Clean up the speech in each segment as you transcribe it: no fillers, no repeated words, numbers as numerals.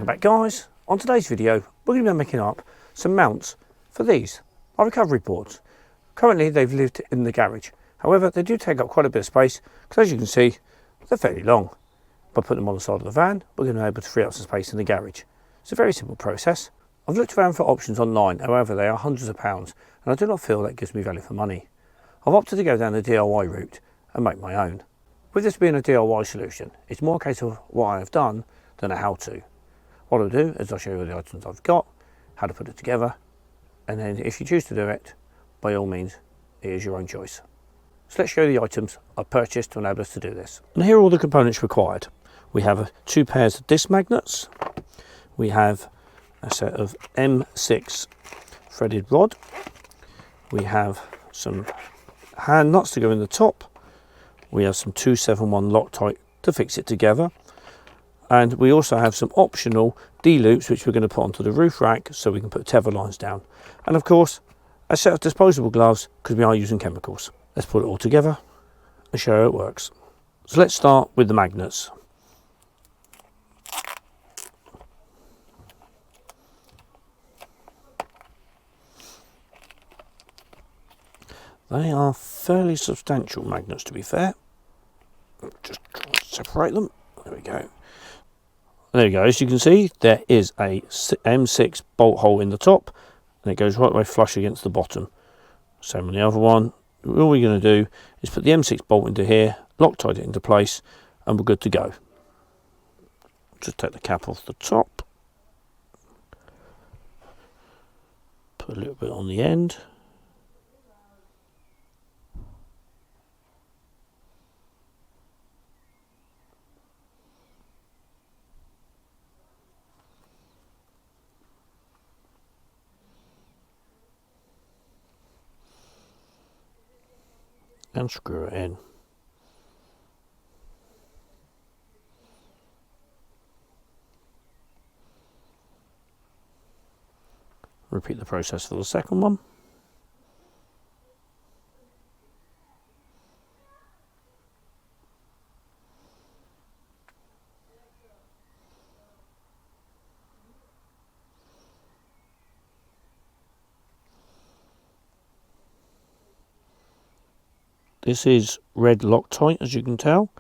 back, guys. On today's video we're going to be making up some mounts for these, our recovery boards. Currently they've lived in the garage, however they do take up quite a bit of space because, as you can see, they're fairly long. By putting them on the side of the van, we're going to be able to free up some space in the garage. It's a very simple process. I've looked around for options online, however they are hundreds of pounds and I do not feel that gives me value for money. I've opted to go down the DIY route and make my own. With this being a DIY solution, it's more a case of what I have done than a how to. What I'll do is I'll show you the items I've got, how to put it together, and then if you choose to do it, by all means, it is your own choice. So let's show you the items I've purchased to enable us to do this. And here are all the components required. We have two pairs of disc magnets, we have a set of M6 threaded rod, we have some hand nuts to go in the top, we have some 271 Loctite to fix it together, and we also have some optional D-loops which we're going to put onto the roof rack so we can put tether lines down, and of course a set of disposable gloves because we are using chemicals. Let's put it all together and show how it works. So let's start with the magnets. They are fairly substantial magnets, to be fair. Just separate them. There we go. There you go. As you can see, there is a M6 bolt hole in the top and it goes right away flush against the bottom. Same on the other one. All we're going to do is put the M6 bolt into here, Loctite it into place, and we're good to go. Just take the cap off the top. Put a little bit on the end. And screw it in. Repeat the process for the second one. This is red Loctite, as you can tell,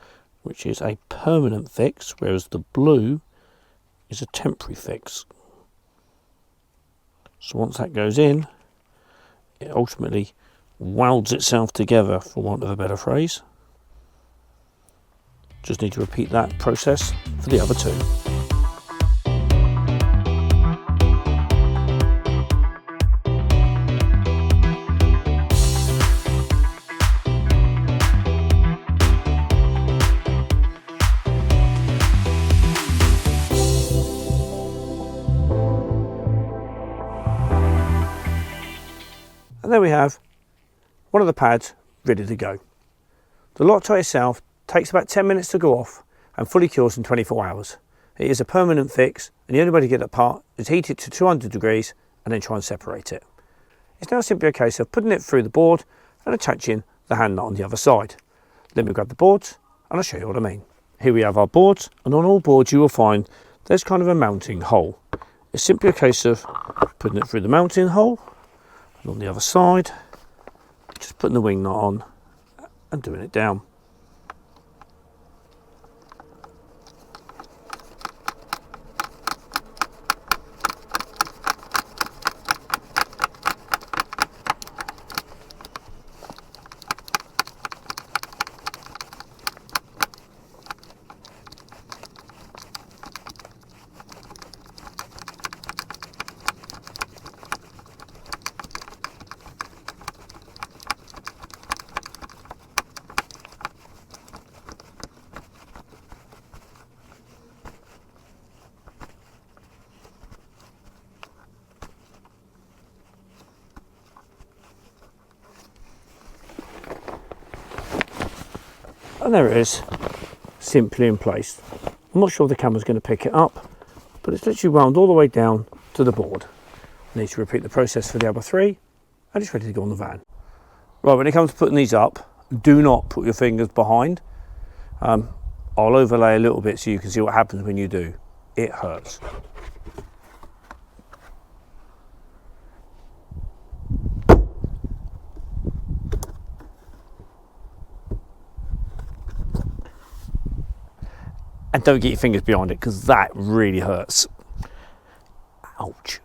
which is a permanent fix, whereas the blue is a temporary fix. So once that goes in, it ultimately welds itself together, for want of a better phrase. Just need to repeat that process for the other two. And there we have one of the pads ready to go. The Loctite itself takes about 10 minutes to go off and fully cures in 24 hours. It is a permanent fix and the only way to get it apart is heat it to 200 degrees and then try and separate it. It's now simply a case of putting it through the board and attaching the hand nut on the other side. Let me grab the boards and I'll show you what I mean. Here we have our boards, and on all boards you will find there's kind of a mounting hole. It's simply a case of putting it through the mounting hole, and on the other side just putting the wing nut on and doing it down. And there it is, simply in place. I'm not sure if the camera's going to pick it up, but it's literally wound all the way down to the board. I need to repeat the process for the other three, and it's ready to go on the van. Right, when it comes to putting these up, do not put your fingers behind. I'll overlay a little bit so you can see what happens when you do. it hurts. And don't get your fingers behind it, because that really hurts. Ouch.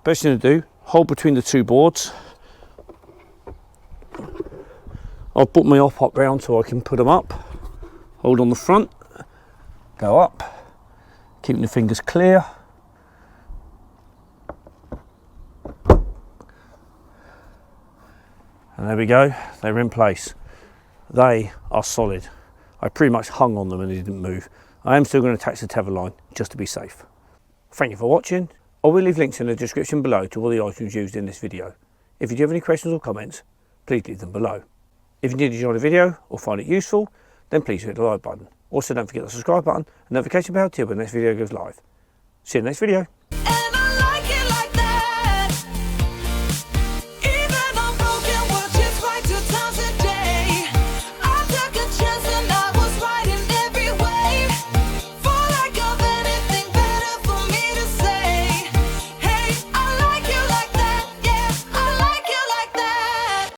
Best thing to do, hold between the two boards. I'll put my op round so I can put them up. Hold on the front, go up, keeping the fingers clear. And there we go, they're in place. They are solid. I pretty much hung on them and they didn't move. I am still going to attach the tether line just to be safe. Thank you for watching. I will leave links in the description below to all the items used in this video. If you do have any questions or comments, please leave them below. If you did enjoy the video or find it useful, then please hit the like button. Also don't forget the subscribe button and notification bell to when the next video goes live. See you in the next video.